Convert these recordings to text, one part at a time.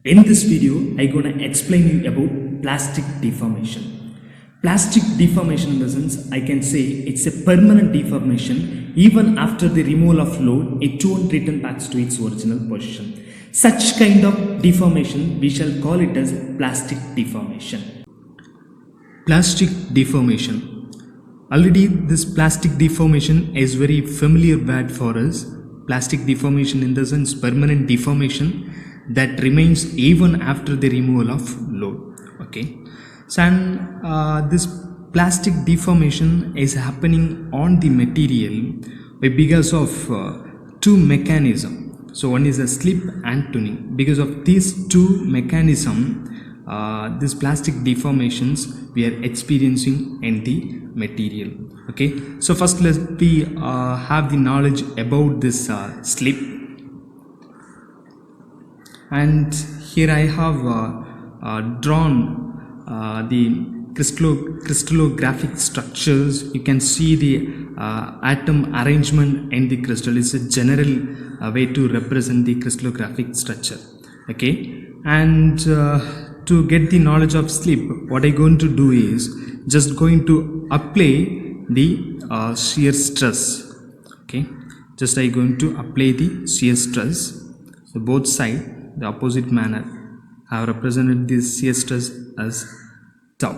In this video, I'm gonna explain you about plastic deformation. Plastic deformation in the sense, I can say it's a permanent deformation. Even after the removal of load, it won't return back to its original position. Such kind of deformation, we shall call it as plastic deformation. Plastic deformation. Already this plastic deformation is very familiar word for us. Plastic deformation in the sense permanent deformation that remains even after the removal of load. Okay, so this plastic deformation is happening on the material because of two mechanisms. So one is a slip and tuning. Because of these two mechanisms, these plastic deformations we are experiencing in the material. Okay, so first let's have the knowledge about this slip. And here I have drawn the crystallographic structures. You can see the atom arrangement in the crystal. It's a general way to represent the crystallographic structure. Okay, and to get the knowledge of slip, what I'm going to do is just going to apply the shear stress. Okay, just I'm going to apply the shear stress. So both sides, the opposite manner, have represented this shear stress as tau.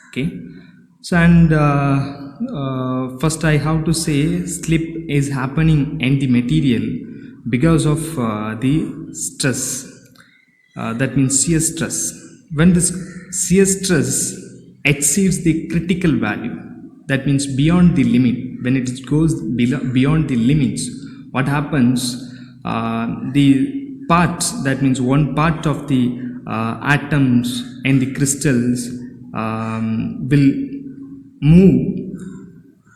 Okay, so and first I have to say slip is happening in the material because of the stress. That means shear stress. When this shear stress exceeds the critical value, that means beyond the limit, when it goes beyond the limits, what happens? The part, that means one part of the atoms and the crystals will move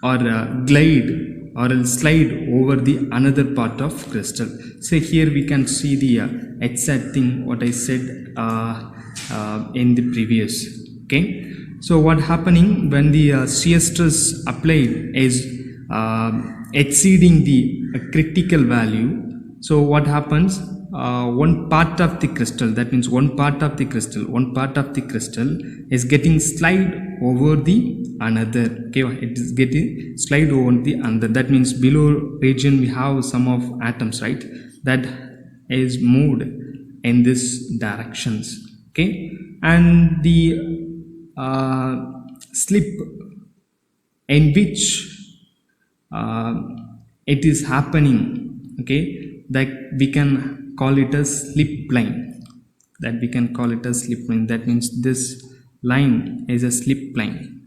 or glide or slide over the another part of crystal. So here we can see the exact thing what I said in the previous. Okay, so what happening when the shear stress applied is exceeding the critical value. So what happens? One part of the crystal, that means one part of the crystal is getting slide over the another. Okay, it is getting slide over the another. That means below region we have some of atoms, right, that is moved in this directions. Okay, and the slip in which it is happening, okay, that we can call it a slip line. That means this line is a slip line.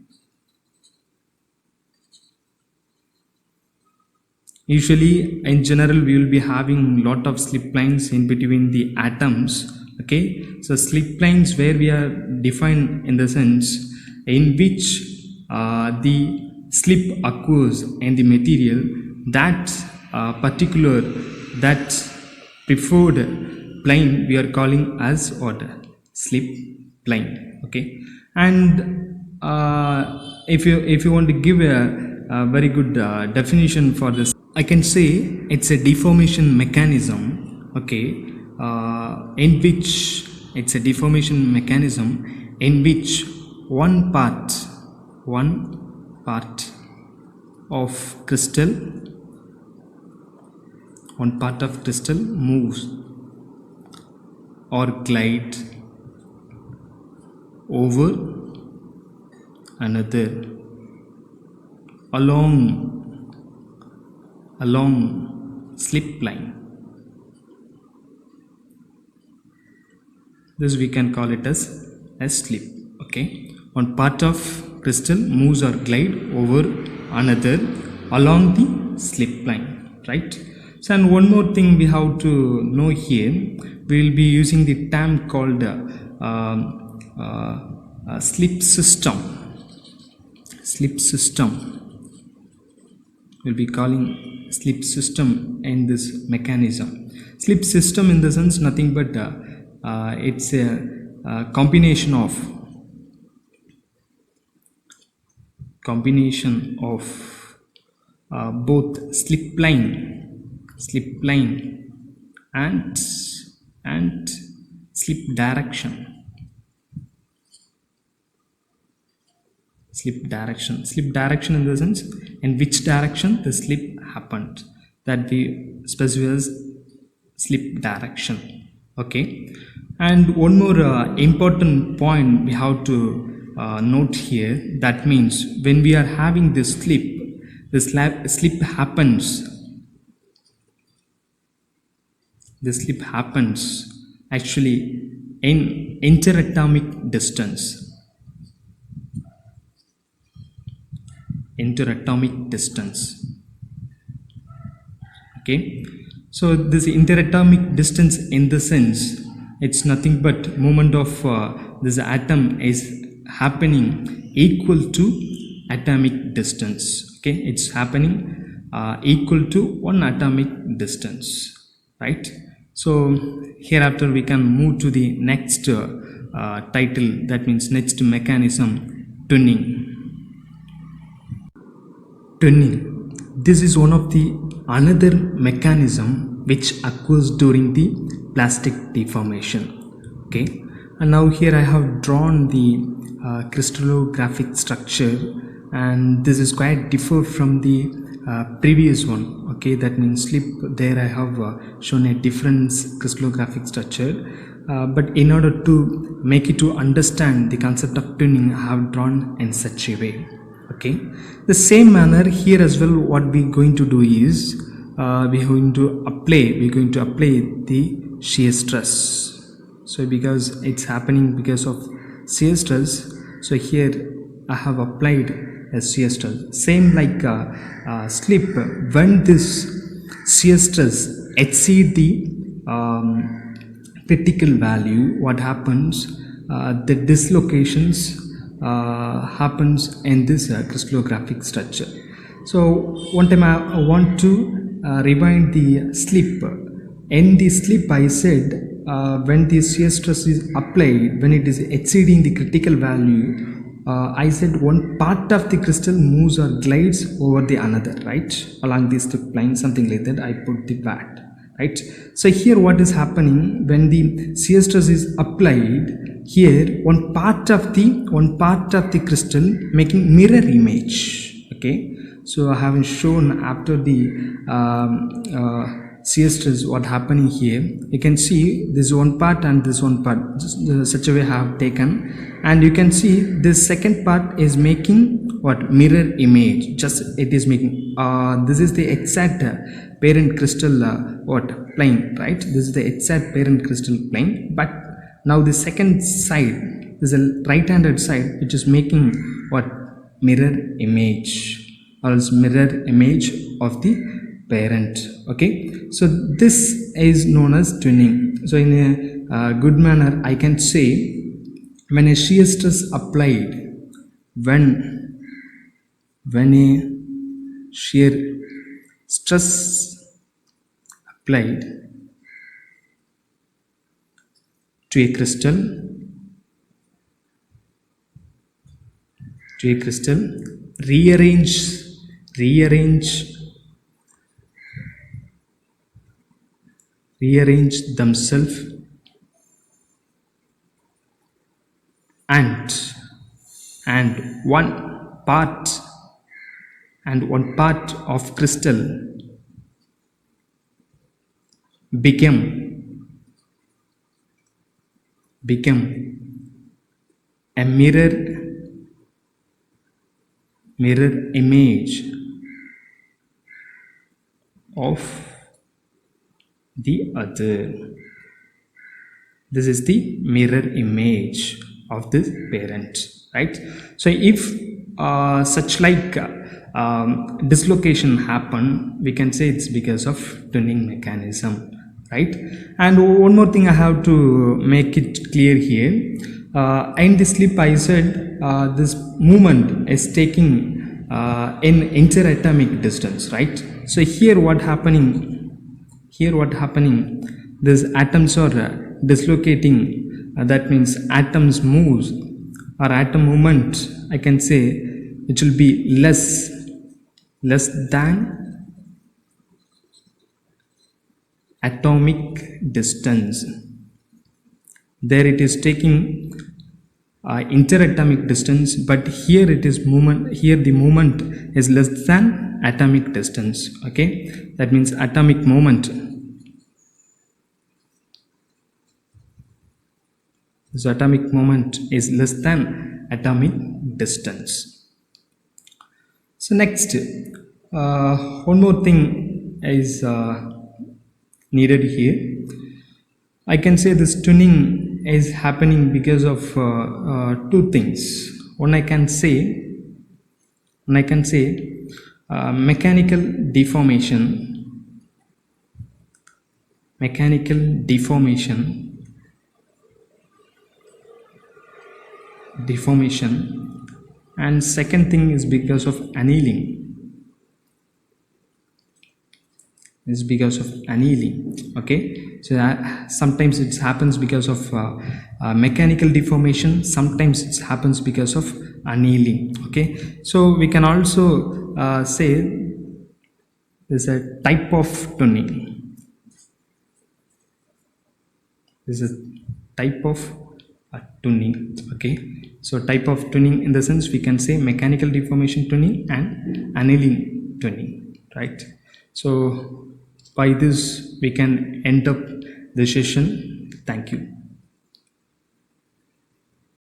Usually in general we will be having lot of slip lines in between the atoms. Okay, so slip lines where we are defined in the sense in which the slip occurs in the material, that particular, that preferred plane we are calling as what? Slip plane. Okay, and if you want to give a very good definition for this, I can say it's a deformation mechanism. Okay, in which it's a deformation mechanism in which one part of crystal moves or glide over another along slip line. This we can call it as a slip. Okay, one part of crystal moves or glide over another along the slip line, right? So, and one more thing we have to know here, we will be using the term called slip system. We'll be calling slip system in this mechanism. Slip system in the sense nothing but it's a combination of both slip line and slip direction, slip direction in the sense in which direction the slip happened, that we specify as slip direction. Okay, and one more important point we have to note here, that means when we are having this slip, the slip happens, the slip happens actually in interatomic distance, interatomic distance. Okay, so this interatomic distance in the sense, it's nothing but movement of this atom is happening equal to atomic distance. Okay, it's happening equal to one atomic distance, right? So hereafter we can move to the next title, that means next mechanism, tuning. Tuning, this is one of the another mechanism which occurs during the plastic deformation. Okay, and now here I have drawn the crystallographic structure, and this is quite different from the previous one. Okay, that means slip, there I have shown a different crystallographic structure, but in order to make it to understand the concept of tuning, I have drawn in such a way. Okay, the same manner here as well, what we're going to do is we're going to apply the shear stress. So because it's happening because of shear stress, so here I have applied a shear stress, same like slip. When this shear stress exceed the critical value, what happens, the dislocations happens in this crystallographic structure. So one time I want to rewind the slip. In the slip I said when the shear stress is applied, when it is exceeding the critical value, I said one part of the crystal moves or glides over the another, right, along the slip line, something like that I put the VAT, right? So here what is happening, when the shear stress is applied, here one part of the crystal making mirror image. Okay, so I haven't shown after the shear stress what happening here. You can see this one part and this one part, just, such a way I have taken, and you can see this second part is making what, mirror image, just it is making this is the exact parent crystal what plane, right? This is the exact parent crystal plane, but now the second side is a right-handed side which is making what, mirror image, or else mirror image of the parent. Okay, so this is known as tuning. So in a good manner I can say, when a shear stress applied, when a shear stress applied to a crystal, rearrange themselves, and one part of crystal become a mirror image of the other. This is the mirror image of this parent, right? So if such like dislocation happen, we can say it's because of tuning mechanism, right? And one more thing I have to make it clear here, in the slip I said this movement is taking in interatomic distance, right? So here what happening, these atoms are dislocating, that means atoms moves, or atom movement, I can say it will be less than atomic distance. There it is taking interatomic distance, but here it is moment, here the moment is less than atomic distance. Okay, that means atomic moment. So atomic moment is less than atomic distance. So next, one more thing is needed here. I can say this tuning is happening because of two things. One I can say mechanical deformation, and second thing is because of annealing. Okay, so sometimes it happens because of mechanical deformation, sometimes it happens because of annealing. Okay, so we can also say there's a type of tuning. This is a type of tuning. Okay, so type of tuning in the sense we can say mechanical deformation tuning and annealing tuning, right? So by this we can end up the session. Thank you.